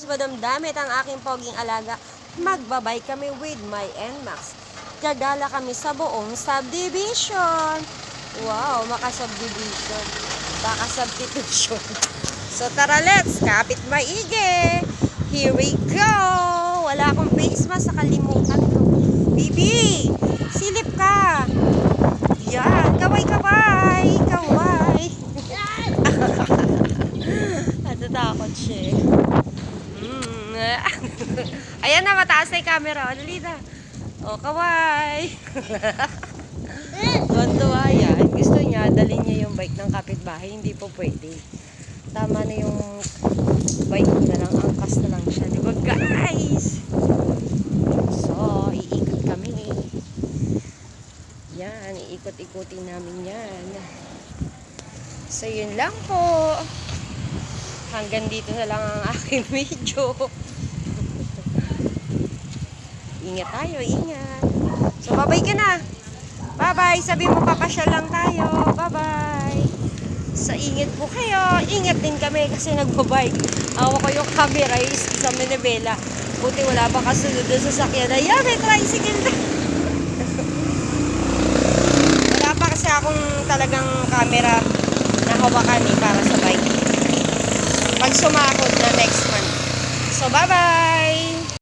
Madamdamit ang aking poging alaga. Magbabay kami with my NMAX. Gagala kami sa buong subdivision. Wow, maka-subdivision. Baka substitution. So tara, let's kapit maigi. Here we go. Wala akong face mask, nakalimutan ko. Bibi, silip ka. Yan, kaway-kaway. Kaway. Natatakot siya. Ayan na, mataas na yung camera. Dali na. O, kaway. Tuwan-tuwa yan. Gusto niya, dalhin niya yung bike ng kapitbahay. Hindi po pwede. Tama na yung bike na lang. Angkas na lang siya. Diba, guys? So, iikot kami. Yan, iikot-ikutin namin yan. So, yun lang po. Hanggang dito na lang ang aking video. Ingat tayo, ingat. So, bye-bye ka na. Bye-bye. Sabi mo, papasyal lang tayo. Bye-bye. So, ingat po kayo. Ingat din kami kasi nagbabike. Awa ko yung camera is sa Manibela. Buti wala pa kasunod doon sa sakyan. Ayan, may tricycle na. Wala pa kasi akong talagang camera na hawakan para sa bike. Pag sumakot na next month. So, bye-bye!